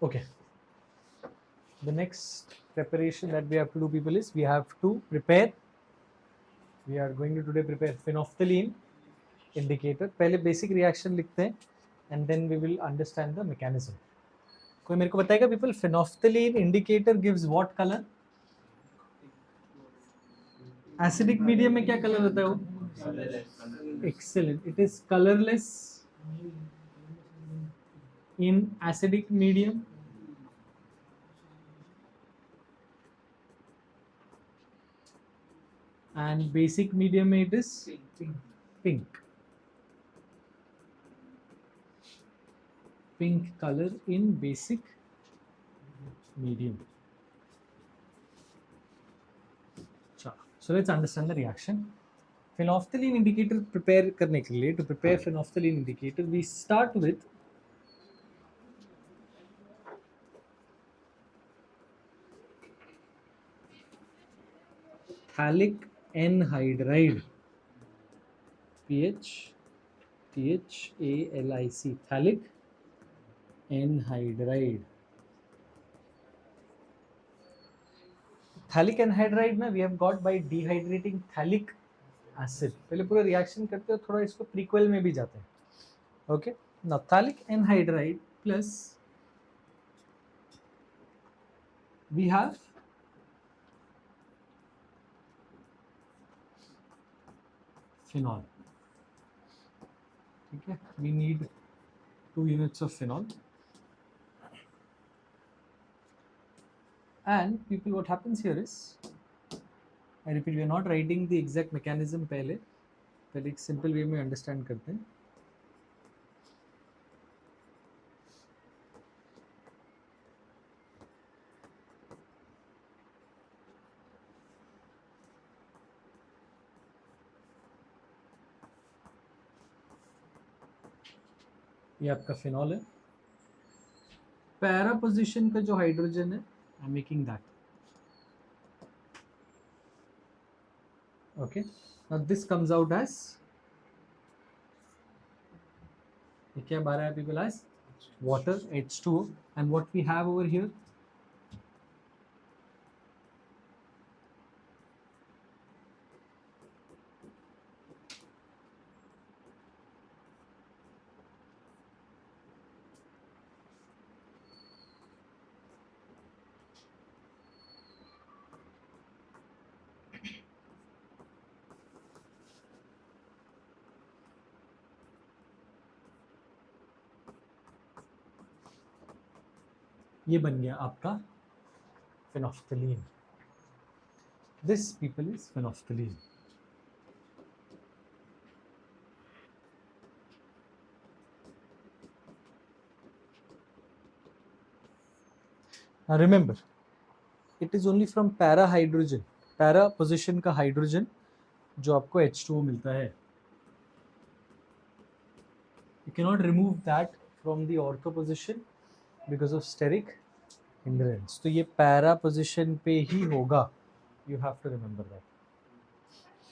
Okay. The next preparation that we have to do, people, is we have to prepare. We are going to today prepare phenolphthalein indicator. पहले basic reaction लिखते हैं, and then we will understand the mechanism. कोई मेरे को बताएगा people, phenolphthalein indicator gives what color? Acidic medium में क्या color होता है वो? Excellent. It is colorless in acidic medium. And basic medium में it is pink. Pink color in basic medium. So let's understand the reaction. Phenolphthalein indicator prepare करने के लिए, to prepare phenolphthalein indicator, we start with phthalic anhydride. PHALIC, phthalic anhydride. Phthalic anhydride में we have got by dehydrating phthalic acid. पहले पूरा reaction करते हो, थोड़ा इसको प्रीक्वल में भी जाते हैं. Okay, now phthalic anhydride plus we have phenol. Okay, we need 2 units of phenol. And people, what happens here is, I repeat, we are not writing the exact mechanism पहले एक simple way में understand करते हैं. ये आपका phenol है. Para position का जो हाइड्रोजन है, I am making that. Okay, now this comes out as, ये क्या बारह है people, as water H2O. And what we have over here, ये बन गया आपका phenolphthalein. This people is phenolphthalein. Now remember, it is only from para hydrogen, para position का hydrogen जो आपको H2O मिलता है. You cannot remove that from the ortho position because of steric hindrance. तो ये para position पे ही होगा. You have to remember that.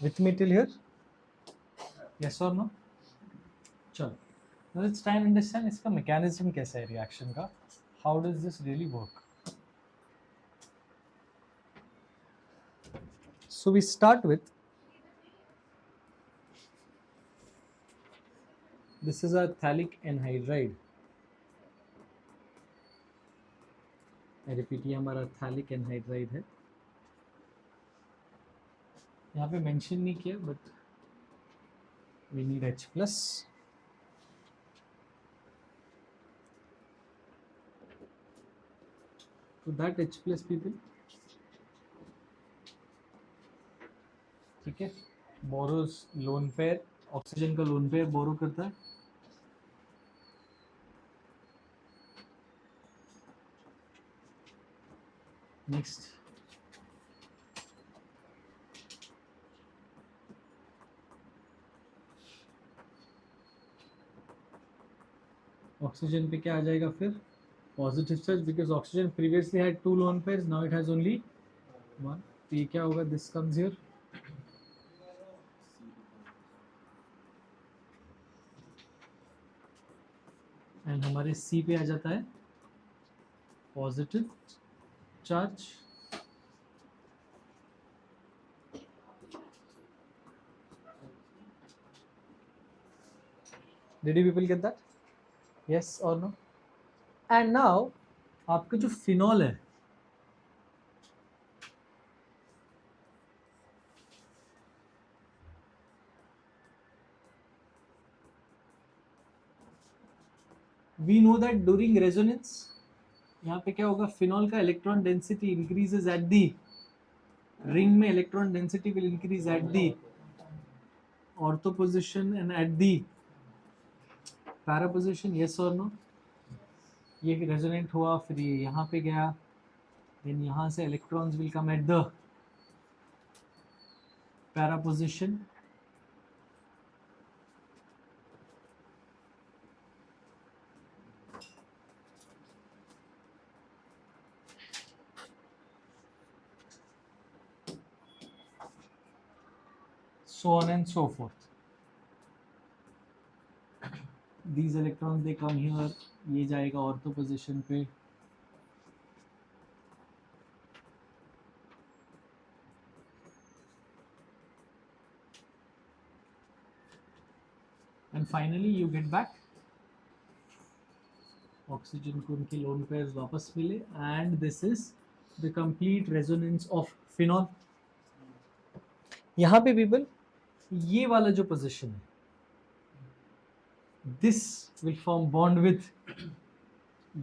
With me till here? Yes or no? चलो. Now let's try and understand इसका mechanism कैसा है reaction का. How does this really work? So we start with, this is a phthalic anhydride. I repeat, ये हमारा phthalic anhydride है. यहाँ पे मेंशन नहीं किया, but we need H plus. So that H plus people, ठीक है, बोरोस लोन पेयर, ऑक्सीजन का लोन पेयर बोरो करता है. नेक्स्ट, ऑक्सीजन पे क्या आ जाएगा फिर, positive charge, because oxygen previously had 2 lone pairs, now it has only 1. तो ये क्या होगा, दिस कम्स हियर, एंड हमारे C पे आ जाता है positive charge. Did you people get that? Yes or no? And now आपका जो फिनॉल है, we know that during resonance यहाँ पे क्या होगा, फिनॉल का electron density increases at the ring में, electron density will increase at the ortho position and at the para position. Yes और नो? ये रेजोनेट हुआ, फिर ये यहाँ पे गया, देन यहाँ से electrons will come at the para position. So on and so forth. These electrons they come here, ये जाएगा ऑर्थो पोजीशन पे, and finally you get back oxygen को उनके लोन पेयर्स वापस मिले, and this is the complete resonance of phenol. यहाँ पे people ये वाला जो पोजीशन है, this will form bond with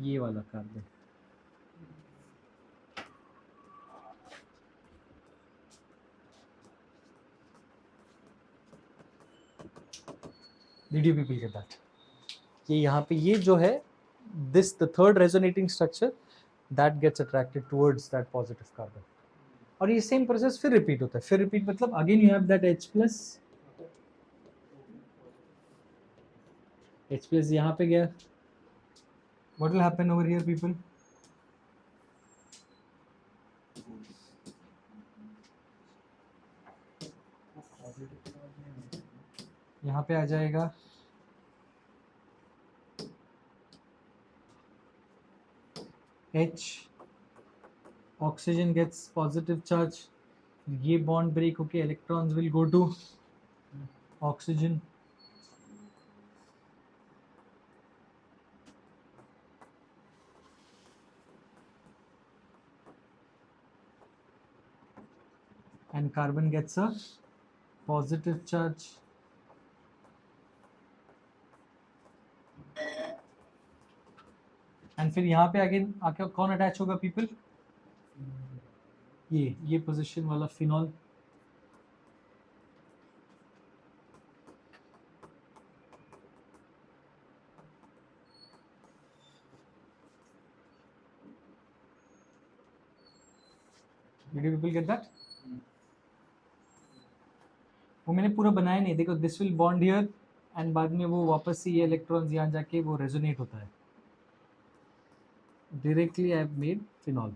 ये वाला carbon. Did you people get that? ये यहाँ पे ये जो है, this the third resonating structure that gets attracted towards that positive carbon. और ये सेम प्रोसेस फिर रिपीट होता है. फिर रिपीट मतलब again you have that H plus यहाँ पे गया. What will happen over here people? यहाँ पे आ जाएगा H, oxygen gets positive charge, ये bond break होके electrons will go to oxygen. And carbon gets a positive charge. And फिर यहाँ पे अगेन आके कौन अटैच होगा पीपल? ये पोजीशन वाला phenol. Did you people get that? वो मैंने पूरा बनाया नहीं, देखो this will bond here and बाद में वो वापस से ये इलेक्ट्रॉन्स यहाँ जाके वो रेजोनेट होता है. Directly I have made phenol.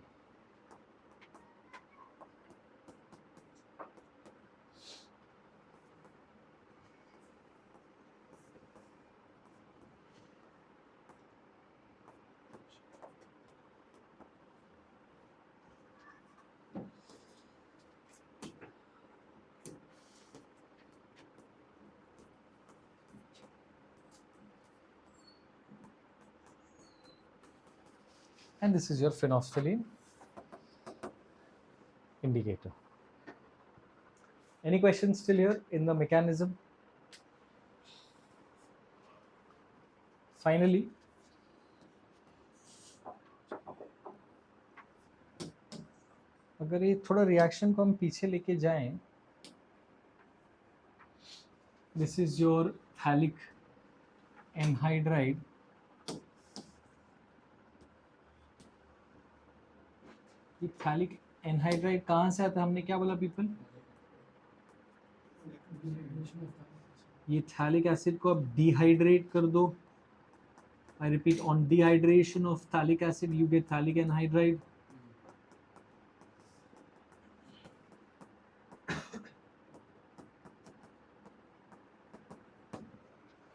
And this is your phenolphthalein indicator. Any questions still here in the mechanism? Finally, अगर ये थोड़ा रिएक्शन को हम पीछे लेके जाएं, this is your phthalic anhydride. ये phthalic anhydride कहाँ से आता है? हमने क्या बोला पीपल? ये phthalic acid को आप डिहाइड्रेट कर दो. I repeat, on dehydration of phthalic acid you get phthalic anhydride.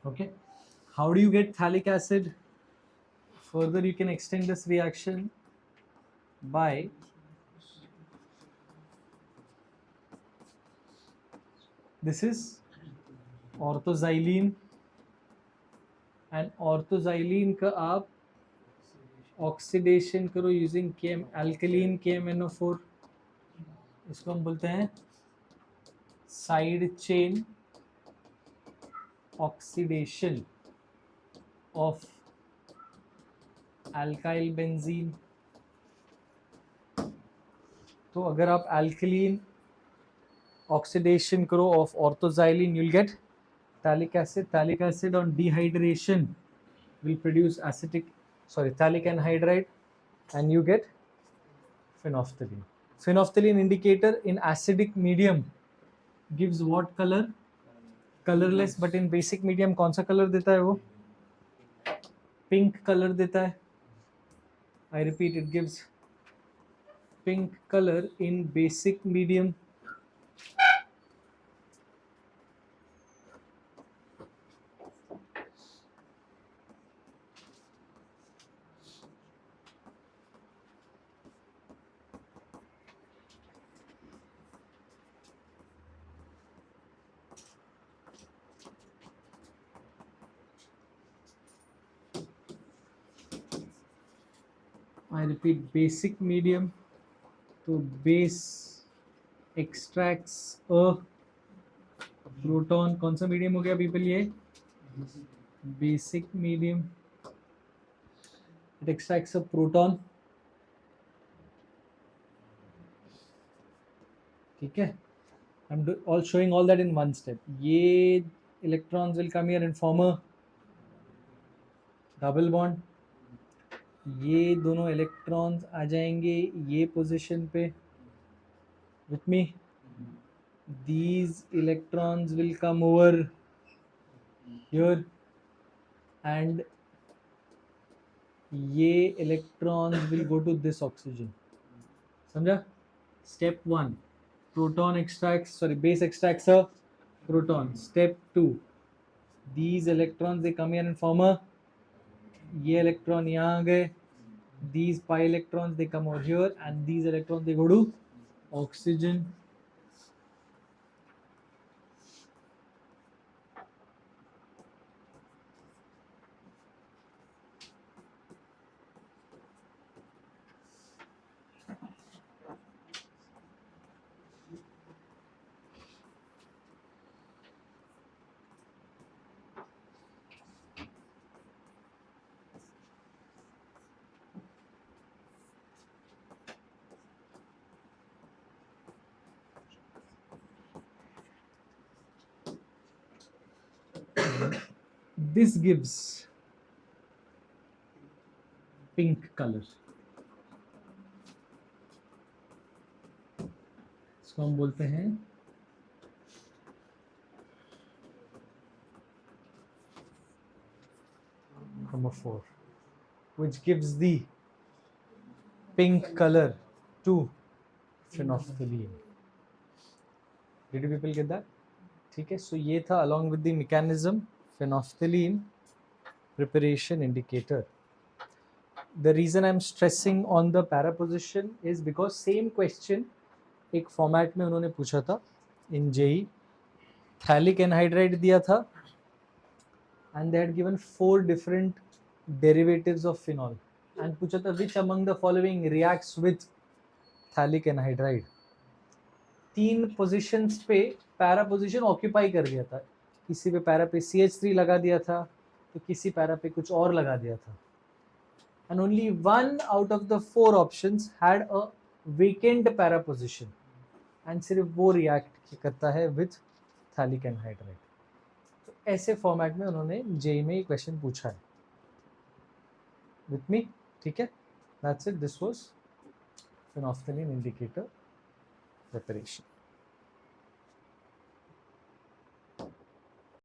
Okay, how do you get phthalic acid? Further you can extend this reaction by this is orthoxylene, and ऑर्थोजाइलिन का आप oxidation करो using केम alkaline KMnO4, इसको हम बोलते हैं side chain oxidation of alkyl benzene. तो अगर आप अल्कलीन ऑक्सीडेशन करो of ऑर्थोजाइलिन, you'll get phthalic acid. Phthalic acid on dehydration will produce phthalic anhydride, and you get phenolphthalein. Phenolphthalein indicator in acidic medium gives what color? Colorless. But in basic medium कौन सा colour देता है वो? Pink colour देता है. I repeat, it gives pink color in basic medium. I repeat, basic medium. तो base extracts a proton. कौन सा मीडियम हो गया पीपल? ये basic medium. It extracts a proton. ठीक है, I'm all showing all that in one step. ये electrons will come here and form a double bond. ये दोनों इलेक्ट्रॉन्स आ जाएंगे ये पोजीशन पे. With me, these electrons will come over here and ये electrons will go to this oxygen. समझा? Step 1, base extracts a proton. Step 2, these electrons they come here and form a, ये electron यहाँ आ गए, these pi electrons they come over here and these electrons they go to oxygen. This gives pink color. इसको हम बोलते हैं chromophore, which gives the pink color to phenolphthalein. Did you people get that? ठीक है, so ये था along with the mechanism phenolphthalein preparation indicator. The reason I'm stressing on the para position is because same question एक format में उन्होंने पूछा था in JEE. Phthalic anhydride दिया था and they had given 4 different derivatives of phenol and पूछा था which among the following reacts with phthalic anhydride. 3 positions पे पैरा पोजीशन ऑक्यूपाई कर दिया था. किसी पे पैरा पे CH3 लगा दिया था तो किसी पैरा पे कुछ और लगा दिया था. And only 1 out of the 4 options had a vacant para position and सिर्फ वो रिएक्ट करता है with phthalic anhydride. तो ऐसे फॉर्मेट में उन्होंने जेई में ये क्वेश्चन पूछा है. With me, ठीक है? That's it. This was phenolphthalein indicator preparation.